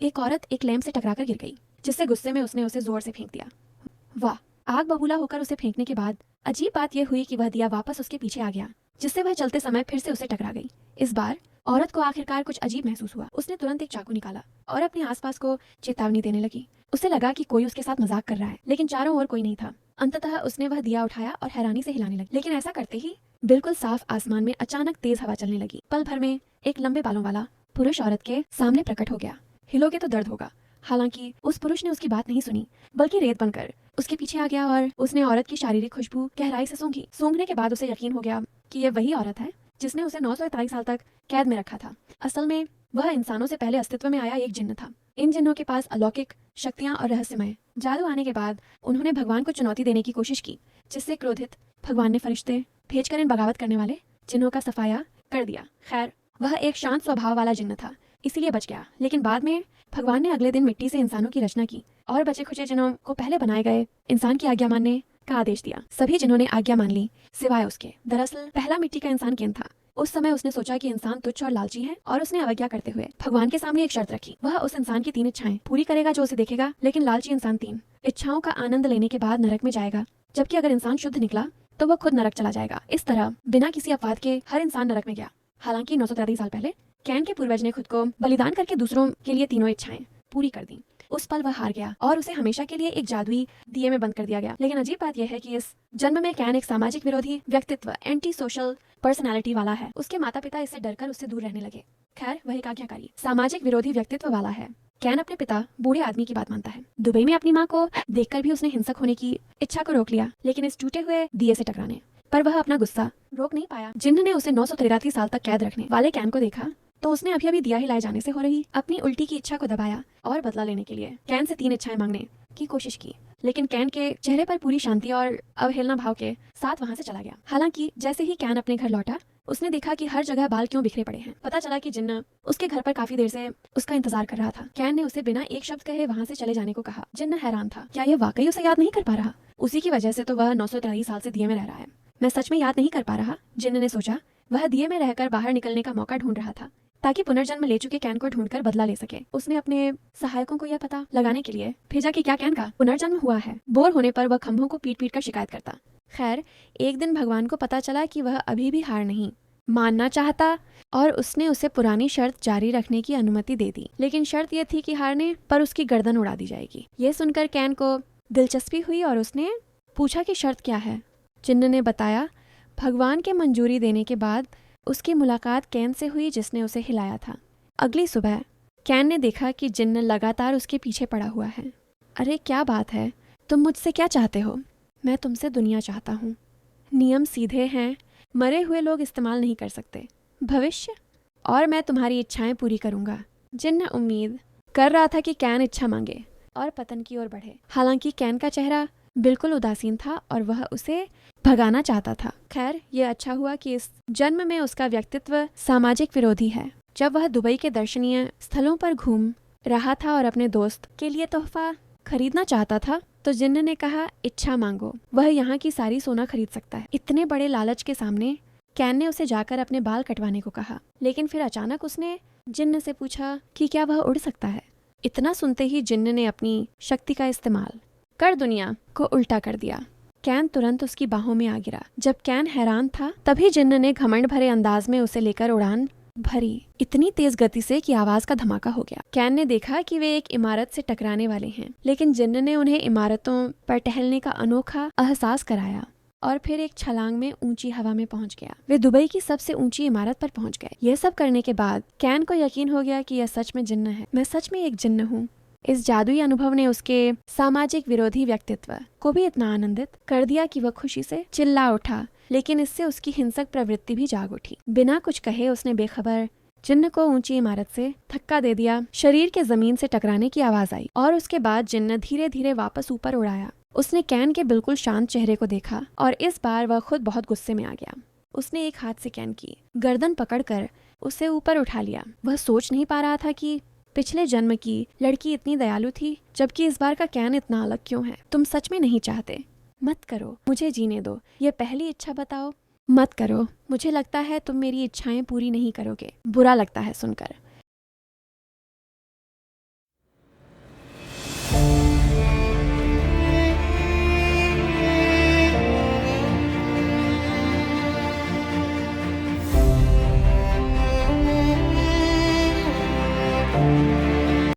एक औरत एक लैंप से टकराकर गिर गई, जिससे गुस्से में उसने उसे जोर से फेंक दिया। वाह! आग बबूला होकर उसे फेंकने के बाद अजीब बात यह हुई कि वह दिया वापस उसके पीछे आ गया, जिससे वह चलते समय फिर से उसे टकरा गई। इस बार औरत को आखिरकार कुछ अजीब महसूस हुआ। उसने तुरंत एक चाकू निकाला और अपने आसपास को चेतावनी देने लगी। उसे लगा कि कोई उसके साथ मजाक कर रहा है, लेकिन चारों ओर कोई नहीं था। अंततः उसने वह दिया उठाया और हैरानी से हिलाने लगी, लेकिन ऐसा करते ही बिल्कुल साफ आसमान में अचानक तेज हवा चलने लगी। पल भर में एक लंबे बालों वाला पुरुष औरत के सामने प्रकट हो गया। हिलोगे तो दर्द होगा। हालांकि उस पुरुष ने उसकी बात नहीं सुनी, बल्कि रेत बनकर उसके पीछे आ गया और उसने औरत की शारीरिक खुशबू गहराई से सूंघी। सूंघने के बाद उसे यकीन हो गया कि यह वही औरत है जिसने उसे 941 साल तक कैद में रखा था। असल में वह इंसानों से पहले अस्तित्व में आया एक जिन्न था। इन जिन्नों के पास अलौकिक शक्तियां और रहस्यमय जादू आने के बाद उन्होंने भगवान को चुनौती देने की कोशिश की, जिससे क्रोधित भगवान ने फरिश्ते भेजकर इन बगावत करने वाले जिन्नों का सफाया कर दिया। खैर, वह एक शांत स्वभाव वाला जिन्न था, इसीलिए बच गया। लेकिन बाद में भगवान ने अगले दिन मिट्टी से इंसानों की रचना की और बचे खुचे जिन्नों को पहले बनाए गए इंसान की आज्ञा मानने का आदेश दिया। सभी जिन्होंने आज्ञा मान ली सिवाय उसके। दरअसल पहला मिट्टी का इंसान केन था। उस समय उसने सोचा कि इंसान तुच्छ और लालची है और उसने अवज्ञा करते हुए भगवान के सामने एक शर्त रखी। वह उस इंसान की 3 इच्छाएं पूरी करेगा जो उसे देखेगा, लेकिन लालची इंसान 3 इच्छाओं का आनंद लेने के बाद नरक में जाएगा, जबकि अगर इंसान शुद्ध निकला तो वह खुद नरक चला जाएगा। इस तरह बिना किसी अपवाद के हर इंसान नरक में गया। हालांकि 933 साल पहले कैन के पूर्वज ने खुद को बलिदान करके दूसरों के लिए तीनों इच्छाएं पूरी कर दी। उस पल वह हार गया और उसे हमेशा के लिए एक जादुई दिए में बंद कर दिया गया। लेकिन अजीब बात यह है कि इस जन्म में कैन एक सामाजिक विरोधी व्यक्तित्व, एंटी सोशल पर्सनालिटी वाला है। उसके माता पिता इससे डरकर उससे दूर रहने लगे। खैर, वह एक आज्ञाकारी सामाजिक विरोधी व्यक्तित्व वाला है। कैन अपने पिता बूढ़े आदमी की बात मानता है। दुबई में अपनी माँ को देखकर भी उसने हिंसक होने की इच्छा को रोक लिया, लेकिन इस टूटे हुए दिए से टकराने पर वह अपना गुस्सा रोक नहीं पाया। जिन्न ने उसे 983 साल तक कैद रखने वाले कैन को देखा तो उसने अभी दिया हिलाए जाने से हो रही अपनी उल्टी की इच्छा को दबाया और बदला लेने के लिए कैन से 3 इच्छाएं मांगने की कोशिश की। लेकिन कैन के चेहरे पर पूरी शांति और अवहेलना भाव के साथ वहां से चला गया। हालांकि जैसे ही कैन अपने घर लौटा, उसने देखा कि हर जगह बाल क्यों बिखरे पड़े हैं। पता चला कि जिन्न उसके घर पर काफी देर से उसका इंतजार कर रहा था। कैन ने उसे बिना एक शब्द कहे वहां से चले जाने को कहा। जिन्न हैरान था, क्या यह वाकई उसे याद नहीं कर पा रहा? उसी की वजह से तो वह 943 साल से दिए में रह रहा है। मैं सच में याद नहीं कर पा रहा, जिन्न ने सोचा। वह दिए में रहकर बाहर निकलने का मौका ढूंढ रहा था ताकि पुनर्जन्म ले चुके कैन को ढूंढकर बदला ले सके। उसने अपने सहायकों को यह पता लगाने के लिए भेजा कि क्या कैन का पुनर्जन्म हुआ है। बोर होने पर वह खंभों को पीट पीट कर शिकायत करता। खैर, एक दिन भगवान को पता चला कि वह अभी भी हार नहीं मानना चाहता और उसने उसे पुरानी शर्त जारी रखने की अनुमति दे दी। लेकिन शर्त यह थी कि हारने पर उसकी गर्दन उड़ा दी जाएगी। ये सुनकर कैन को दिलचस्पी हुई और उसने पूछा कि शर्त क्या है। जिन्न ने बताया। भगवान के मंजूरी देने के बाद उसकी मुलाकात कैन से हुई, जिसने उसे हिलाया था। अगली सुबह कैन ने देखा कि जिन्न लगातार उसके पीछे पड़ा हुआ है। अरे क्या बात है, तुम मुझसे क्या चाहते हो? मैं तुमसे दुनिया चाहता हूँ। नियम सीधे हैं, मरे हुए लोग इस्तेमाल नहीं कर सकते। भविष्य, और मैं तुम्हारी इच्छाएं पूरी करूंगा। जिन्न उम्मीद कर रहा था कि कैन इच्छा मांगे और पतन की ओर बढ़े। हालांकि कैन का चेहरा बिल्कुल उदासीन था और वह उसे भगाना चाहता था। खैर, ये अच्छा हुआ कि इस जन्म में उसका व्यक्तित्व सामाजिक विरोधी है। जब वह दुबई के दर्शनीय स्थलों पर घूम रहा था और अपने दोस्त के लिए तोहफा खरीदना चाहता था, तो जिन्न ने कहा, इच्छा मांगो, वह यहाँ की सारी सोना खरीद सकता है। इतने बड़े लालच के सामने कैन ने उसे जाकर अपने बाल कटवाने को कहा। लेकिन फिर अचानक उसने जिन्न से पूछा कि क्या वह उड़ सकता है। इतना सुनते ही जिन्न ने अपनी शक्ति का इस्तेमाल कर दुनिया को उल्टा कर दिया। कैन तुरंत उसकी बाहों में आ गिरा। जब कैन हैरान था, तभी जिन्न ने घमंड भरे अंदाज में उसे लेकर उड़ान भरी, इतनी तेज गति से कि आवाज का धमाका हो गया। कैन ने देखा कि वे एक इमारत से टकराने वाले हैं, लेकिन जिन्न ने उन्हें इमारतों पर टहलने का अनोखा एहसास कराया और फिर एक छलांग में ऊंची हवा में पहुंच गया। वे दुबई की सबसे ऊंची इमारत पर पहुंच गए। यह सब करने के बाद कैन को यकीन हो गया कि यह सच में जिन्न है। मैं सच में एक जिन्न हूँ। इस जादुई अनुभव ने उसके सामाजिक विरोधी व्यक्तित्व को भी इतना आनंदित कर दिया कि वह खुशी से चिल्ला उठा। लेकिन इससे उसकी हिंसक प्रवृत्ति भी जाग उठी। बिना कुछ कहे उसने बेखबर जिन्न को ऊंची इमारत से धक्का दे दिया। शरीर के जमीन से टकराने की आवाज आई और उसके बाद जिन्न धीरे धीरे वापस ऊपर उड़ाया। उसने कैन के बिल्कुल शांत चेहरे को देखा और इस बार वह खुद बहुत गुस्से में आ गया। उसने एक हाथ से कैन की गर्दन पकड़कर उसे ऊपर उठा लिया। वह सोच नहीं पा रहा था कि पिछले जन्म की लड़की इतनी दयालु थी, जबकि इस बार का कैन इतना अलग क्यों है। तुम सच में नहीं चाहते? मत करो, मुझे जीने दो। ये पहली इच्छा बताओ। मत करो, मुझे लगता है तुम मेरी इच्छाएं पूरी नहीं करोगे। बुरा लगता है सुनकर।